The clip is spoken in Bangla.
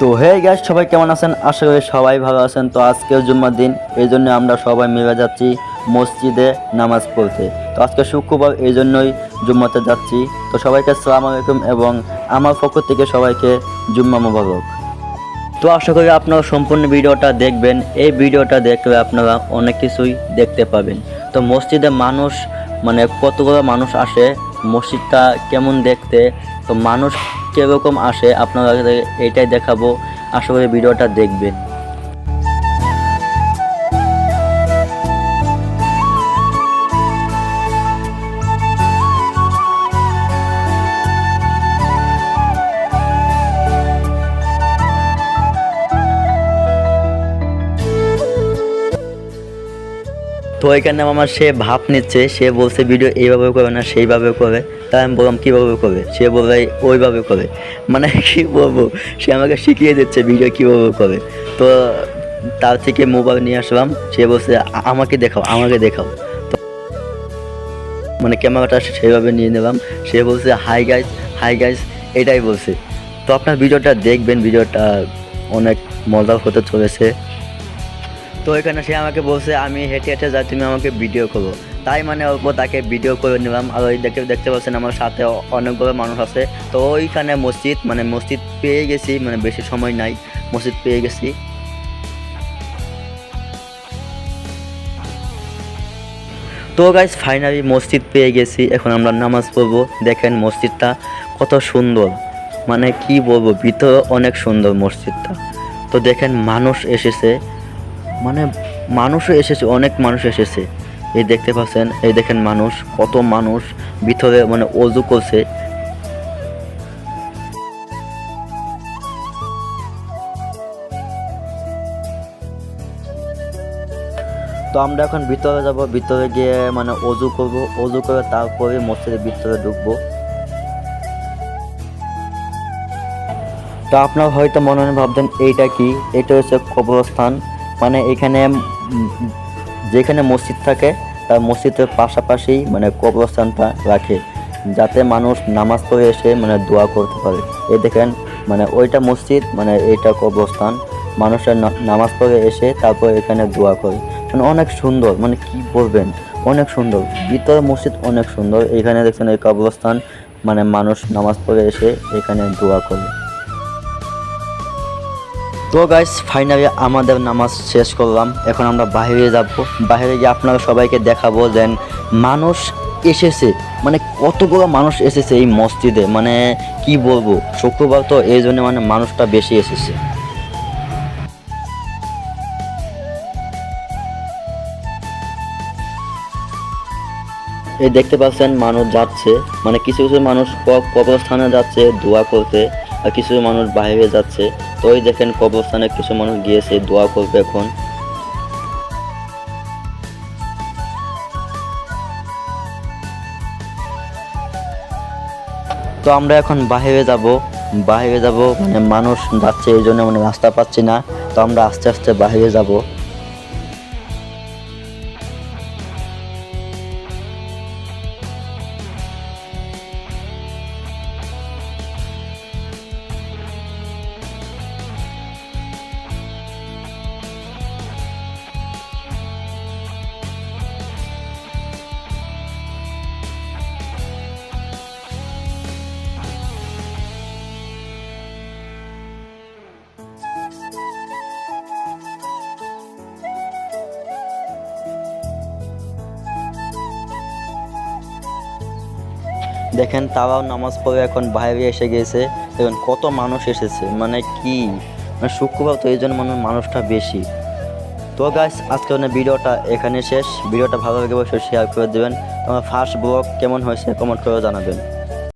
তো হে গাইস, সবাই কেমন আছেন? আশা করি সবাই ভালো আছেন। তো আজকেও জুম্মার দিন, এই জন্য আমরা সবাই মিলে যাচ্ছি মসজিদে নামাজ পড়তে। তো আজকে শুক্রবার, এই জন্যই জুম্মাতে যাচ্ছি। তো সবাইকে আসসালামু আলাইকুম এবং আমার পক্ষ থেকে সবাইকে জুম্মা মুবারক। তো আশা করি আপনারা সম্পূর্ণ ভিডিওটা দেখবেন। এই ভিডিওটা দেখলে আপনারা অনেক কিছুই দেখতে পাবেন। তো মসজিদে মানুষ কতগুলো মানুষ আসে, মসজিদটা কেমন দেখতে, তো মানুষ কীরকম আসে আপনারা এইটাই দেখাবো। আশা করি ভিডিওটা দেখবেন। তো এখানে আমার সে ভাব নিচ্ছে, সে বলছে ভিডিও এইভাবে করে না সেইভাবে করে। তাই আমি বললাম কীভাবে করে, সে বলে ওইভাবে করে। কী বলবো, সে আমাকে শিখিয়ে দিচ্ছে ভিডিও কীভাবে করে। তো তার থেকে মোবাইল নিয়ে আসলাম, সে বলছে আমাকে দেখাও আমাকে দেখাও। তো ক্যামেরাটা সেইভাবে নিয়ে নিলাম। সে বলছে হাই গাইস এটাই বলছে। তো আপনার ভিডিওটা দেখবেন, ভিডিওটা অনেক মজার হতে চলেছে। তো এখানে সে আমাকে বলছে আমি হেঁটে হেঁটে যাই, তুমি আমাকে ভিডিও করো। তাই অল্প তাকে ভিডিও করে নিলাম। আর ওই দেখতে পাচ্ছেন আমার সাথে অনেকগুলো মানুষ আছে। তো ওইখানে মসজিদ পেয়ে গেছি, বেশি সময় নাই, মসজিদ পেয়ে গেছি। তো গাইস ফাইনালি মসজিদ পেয়ে গেছি, এখন আমরা নামাজ পড়বো। দেখেন মসজিদটা কত সুন্দর, কি বলবো, ভিতরে অনেক সুন্দর মসজিদটা। তো দেখেন মানুষ এসেছে, মানুষও এসেছে, অনেক মানুষ এসেছে। এই দেখতে পাচ্ছেন, এই দেখেন মানুষ, কত মানুষ ভিতরে অজু করছে। তো আমরা এখন ভিতরে যাব, ভিতরে গিয়ে অজু করব, অজু করে তারপরে মসজিদের ভিতরে ঢুকবো। তো আপনারা হয়তো মনে মনে ভাবছেন এইটা কি, এটা হচ্ছে কবরস্থান। এখানে যেখানে মসজিদ থাকে তার মসজিদের পাশাপাশি কবরস্থানটা রাখে, যাতে মানুষ নামাজ পড়ে এসে দোয়া করতে পারে। এই দেখেন ওইটা মসজিদ, এইটা কবরস্থান। মানুষের নামাজ পড়ে এসে তারপর এখানে দোয়া করে। অনেক সুন্দর, কি বলবেন, অনেক সুন্দর ভিতরে মসজিদ, অনেক সুন্দর। এখানে দেখছেন এই কবরস্থান, মানুষ নামাজ পড়ে এসে এখানে দোয়া করে। তো গাইস ফাইনালি আমাদের নামাজ শেষ করলাম, এখন আমরা বাইরে যাব। বাইরে গিয়ে আপনারা সবাইকে দেখাবো যে মানুষ এসেছে, কতগুলো মানুষ এসেছে এই মসজিদে। কি বলবো, শুক্রবার তো এই জন্য মানুষটা বেশি এসেছে। এই দেখতে পাচ্ছেন মানুষ যাচ্ছে, কিছু কিছু মানুষ কবরস্থানে যাচ্ছে দোয়া করতে, আর কিছু মানুষ বাইরে যাচ্ছে। তো ওই দেখেন কবরস্থানে কিছু মানুষ গিয়েছে দোয়া করবে এখন। তো আমরা এখন বাইরে যাব, মানুষ যাচ্ছে এই জন্য রাস্তা পাচ্ছি না। তো আমরা আস্তে আস্তে বাইরে যাব। দেখেন তারাও নামাজ পড়ে এখন বাইরে এসে গেছে। দেখেন কত মানুষ এসেছে, কি শুক্রবার তো এই জন্য মানুষটা বেশি। তো গাইস আজকে ভিডিওটা এখানে শেষ। ভিডিওটা ভালো লাগে অবশ্যই শেয়ার করে দেবেন। তোমার ফার্স্ট ব্লগ কেমন হয়েছে কমেন্ট করে জানাবেন।